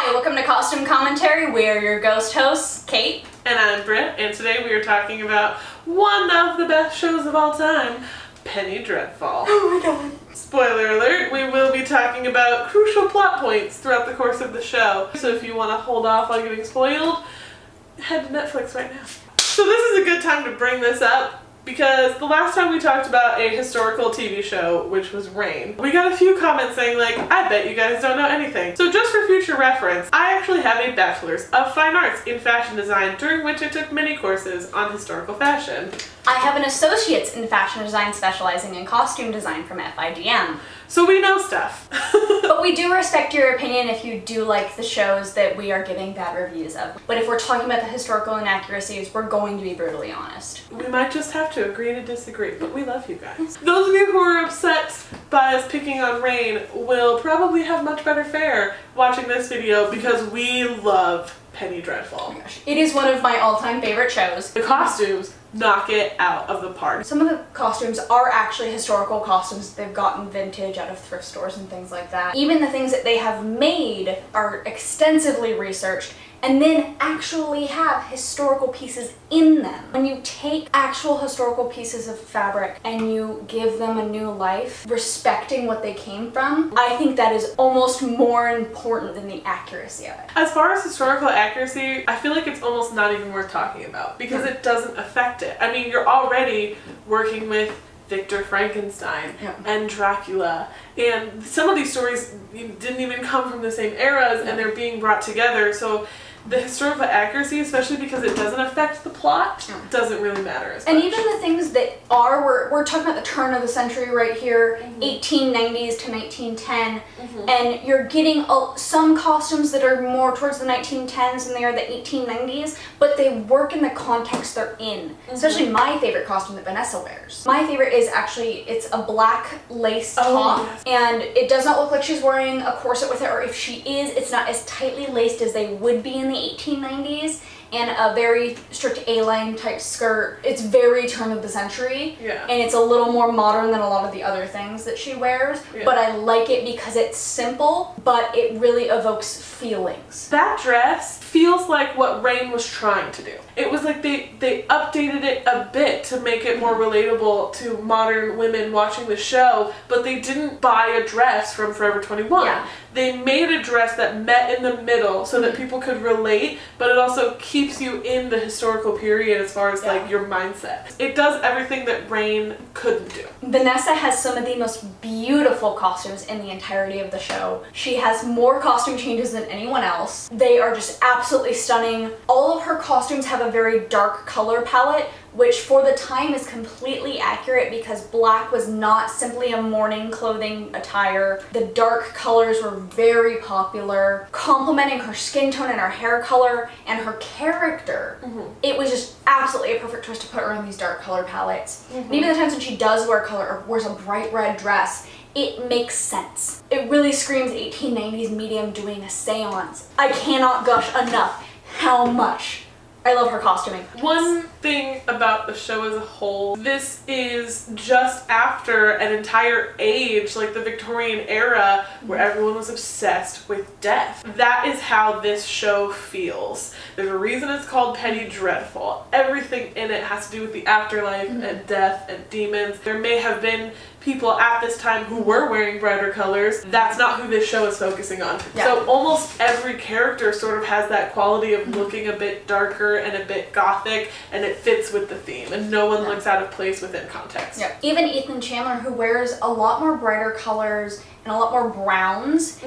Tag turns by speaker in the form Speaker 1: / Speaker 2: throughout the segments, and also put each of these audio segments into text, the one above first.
Speaker 1: Hi, welcome to Costume Commentary. We're your ghost hosts, Kate.
Speaker 2: And I'm Brit, and today we are talking about one of the best shows of all time, Penny Dreadful.
Speaker 1: Oh my god.
Speaker 2: Spoiler alert, we will be talking about crucial plot points throughout the course of the show. So if you want to hold off on getting spoiled, head to Netflix right now. So this is a good time to bring this up, because the last time we talked about a historical TV show, which was Reign, we got a few comments saying like, I bet you guys don't know anything. So just for future reference, I actually have a Bachelor's of Fine Arts in Fashion Design, during which I took many courses on historical fashion.
Speaker 1: I have an associate's in fashion design specializing in costume design from FIDM.
Speaker 2: So we know stuff.
Speaker 1: But we do respect your opinion if you do like the shows that we are giving bad reviews of. But if we're talking about the historical inaccuracies, we're going to be brutally honest.
Speaker 2: We might just have to agree to disagree, but we love you guys. Those of you who are upset by us picking on Reign will probably have much better fare watching this video, because we love Penny Dreadful.
Speaker 1: Oh my gosh. It is one of my all-time favorite shows.
Speaker 2: The costumes knock it out of the park.
Speaker 1: Some of the costumes are actually historical costumes. They've gotten vintage out of thrift stores and things like that. Even the things that they have made are extensively researched and then actually have historical pieces in them. When you take actual historical pieces of fabric and you give them a new life, respecting what they came from, I think that is almost more important than the accuracy of it.
Speaker 2: As far as historical accuracy, I feel like it's almost not even worth talking about, because it doesn't affect it. I mean, you're already working with Victor Frankenstein and Dracula, and some of these stories didn't even come from the same eras, and they're being brought together, so the historical accuracy, especially because it doesn't affect the plot, doesn't really matter as much.
Speaker 1: And even the things that are, we're talking about the turn of the century right here, 1890s to 1910, and you're getting some costumes that are more towards the 1910s than they are the 1890s, but they work in the context they're in. Especially my favorite costume that Vanessa wears. My favorite is actually, it's a black lace top, and it does not look like she's wearing a corset with it, or if she is, it's not as tightly laced as they would be in the 1890s, and a very strict A-line type skirt. It's very turn of the century, and it's a little more modern than a lot of the other things that she wears, but I like it because it's simple, but it really evokes feelings.
Speaker 2: That dress feels like what Reign was trying to do. It was like they updated it a bit to make it more relatable to modern women watching the show, but they didn't buy a dress from Forever 21. They made a dress that met in the middle so that people could relate, but it also keeps you in the historical period as far as like your mindset. It does everything that Reign couldn't do.
Speaker 1: Vanessa has some of the most beautiful costumes in the entirety of the show. She has more costume changes than anyone else. They are just absolutely stunning. All of her costumes have a very dark color palette, which for the time is completely accurate because black was not simply a mourning clothing attire. The dark colors were very popular, complementing her skin tone and her hair color and her character. It was just absolutely a perfect choice to put her in these dark color palettes. And even the times when she does wear color or wears a bright red dress, it makes sense. It really screams 1890s medium doing a seance. I cannot gush enough how much I love her costuming.
Speaker 2: One thing about the show as a whole, this is just after an entire age, like the Victorian era, where everyone was obsessed with death. That is how this show feels. There's a reason it's called Penny Dreadful. Everything in it has to do with the afterlife and death and demons. There may have been people at this time who were wearing brighter colors. That's not who this show is focusing on. So almost every character sort of has that quality of looking a bit darker and a bit gothic, and it fits with the theme, and no one looks out of place within context.
Speaker 1: Even Ethan Chandler, who wears a lot more brighter colors and a lot more browns,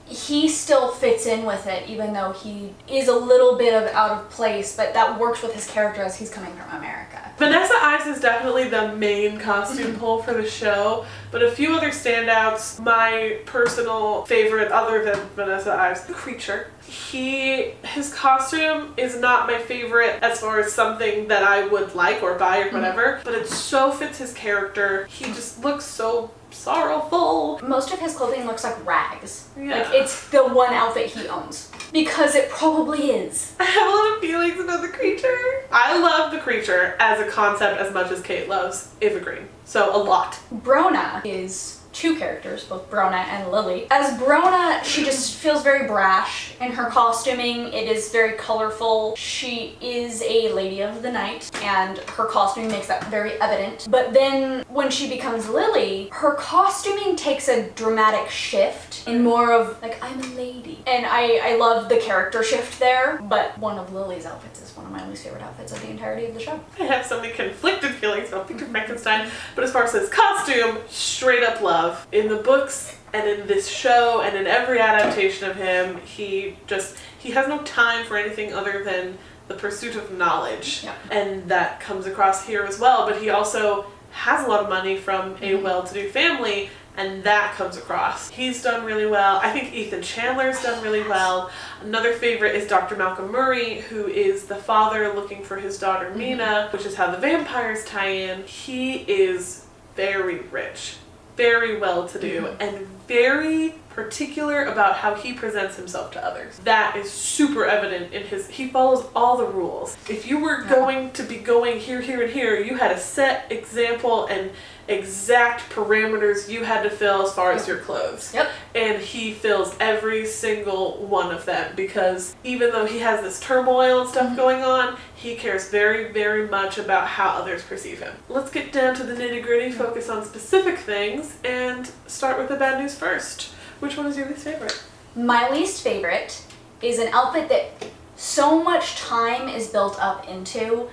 Speaker 1: he still fits in with it, even though he is a little bit of out of place, but that works with his character as he's coming from America.
Speaker 2: Vanessa Ives is definitely the main costume pull for the show, but a few other standouts. My personal favorite, other than Vanessa Ives, the Creature. His costume is not my favorite as far as something that I would like or buy or whatever, but it so fits his character. He just looks so sorrowful.
Speaker 1: Most of his clothing looks like rags. Like, it's the one outfit he owns. Because it probably is.
Speaker 2: I have a lot of feelings about the Creature. I love the Creature as a concept as much as Kate loves Eva Green. So a lot.
Speaker 1: Brona is two characters, both Brona and Lily. As Brona, she just feels very brash in her costuming. It is very colorful. She is a lady of the night, and her costuming makes that very evident. But then when she becomes Lily, her costuming takes a dramatic shift in more of like, I'm a lady. And I love the character shift there, but one of Lily's outfits is one of my least favorite outfits of the entirety of the show.
Speaker 2: I have so many conflicted feelings about Victor Frankenstein, but as far as his costume, straight up love. In the books and in this show and in every adaptation of him, he has no time for anything other than the pursuit of knowledge.
Speaker 1: Yeah.
Speaker 2: And that comes across here as well, but he also has a lot of money from a well-to-do family, and that comes across. He's done really well. I think Ethan Chandler's done really well. Another favorite is Dr. Malcolm Murray, who is the father looking for his daughter Mina, which is how the vampires tie in. He is very rich, very well-to-do, and very particular about how he presents himself to others. That is super evident in he follows all the rules. If you were going to be going here, here, and here, you had a set example and exact parameters you had to fill as far as your clothes.
Speaker 1: Yep.
Speaker 2: And he fills every single one of them, because even though he has this turmoil and stuff going on, he cares very, very much about how others perceive him. Let's get down to the nitty-gritty, focus on specific things, and start with the bad news first. Which one is your least favorite?
Speaker 1: My least favorite is an outfit that so much time is built up into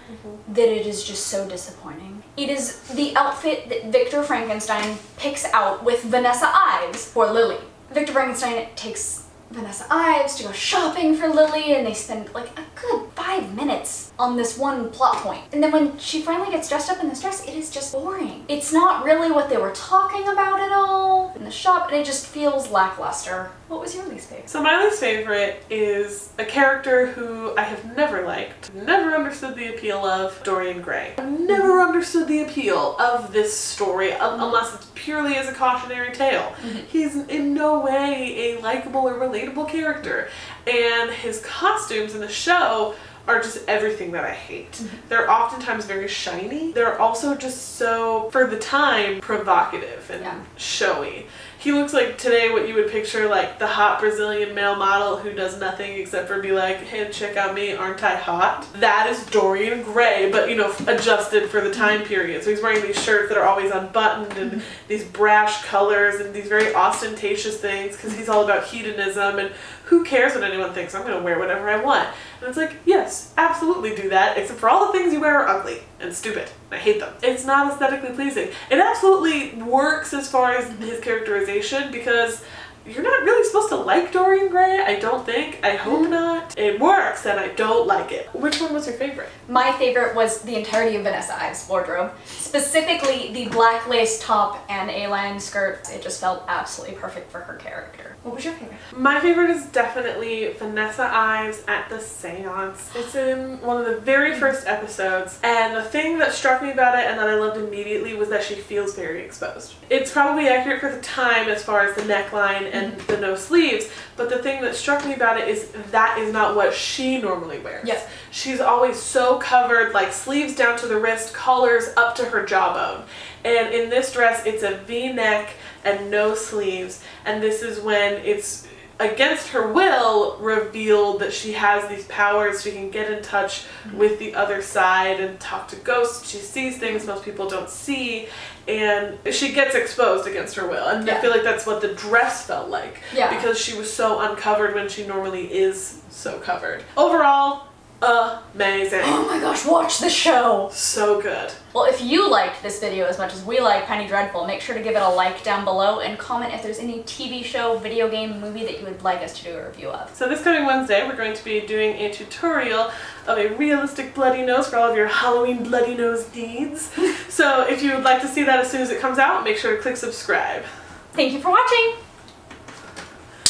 Speaker 1: that it is just so disappointing. It is the outfit that Victor Frankenstein picks out with Vanessa Ives for Lily. Victor Frankenstein takes Vanessa Ives to go shopping for Lily, and they spend like a good 5 minutes on this one plot point. And then when she finally gets dressed up in this dress, it is just boring. It's not really what they were talking about at all in the shop, and it just feels lackluster. What was your least favorite?
Speaker 2: So my least favorite is a character who I have never liked, never understood the appeal of, Dorian Gray. I've never understood the appeal of this story unless it's purely as a cautionary tale. He's in no way a likable or relatable character, and his costumes in the show are just everything that I hate. They're oftentimes very shiny. They're also just so, for the time, provocative and showy. He looks like today what you would picture like the hot Brazilian male model who does nothing except for be like, hey, check out me, aren't I hot? That is Dorian Gray, but adjusted for the time period. So he's wearing these shirts that are always unbuttoned and these brash colors and these very ostentatious things because he's all about hedonism and who cares what anyone thinks? I'm going to wear whatever I want. And it's like, yes, absolutely do that, except for all the things you wear are ugly and stupid. I hate them. It's not aesthetically pleasing. It absolutely works as far as his characterization because you're not really supposed to like Dorian Gray, I don't think. I hope not. It works and I don't like it. Which one was your favorite?
Speaker 1: My favorite was the entirety of Vanessa Ives' wardrobe. Specifically the black lace top and A-line skirt. It just felt absolutely perfect for her character. What was your favorite?
Speaker 2: My favorite is definitely Vanessa Ives at the Seance. It's in one of the very first episodes, and the thing that struck me about it and that I loved immediately was that she feels very exposed. It's probably accurate for the time as far as the neckline and the no sleeves, but the thing that struck me about it is that is not what she normally wears.
Speaker 1: Yes.
Speaker 2: She's always so covered, like sleeves down to the wrist, collars up to her jawbone. And in this dress, it's a V-neck and no sleeves, and this is when it's against her will revealed that she has these powers. She can get in touch with the other side and talk to ghosts. She sees things most people don't see, and she gets exposed against her will, and I feel like that's what the dress felt like because she was so uncovered when she normally is so covered. Overall, amazing.
Speaker 1: Oh my gosh, watch the show!
Speaker 2: So good.
Speaker 1: Well, if you liked this video as much as we like Penny Dreadful, make sure to give it a like down below and comment if there's any TV show, video game, movie that you would like us to do a review of.
Speaker 2: So this coming Wednesday, we're going to be doing a tutorial of a realistic bloody nose for all of your Halloween bloody nose needs. So if you would like to see that as soon as it comes out, make sure to click subscribe.
Speaker 1: Thank you for watching!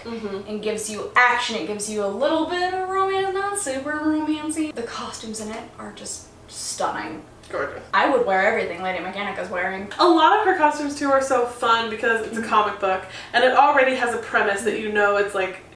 Speaker 1: It gives you action, it gives you a little bit of romance, not super romancy. The costumes in it are just stunning.
Speaker 2: Gorgeous.
Speaker 1: I would wear everything Lady Mechanica's wearing.
Speaker 2: A lot of her costumes too are so fun because it's a comic book and it already has a premise that it's like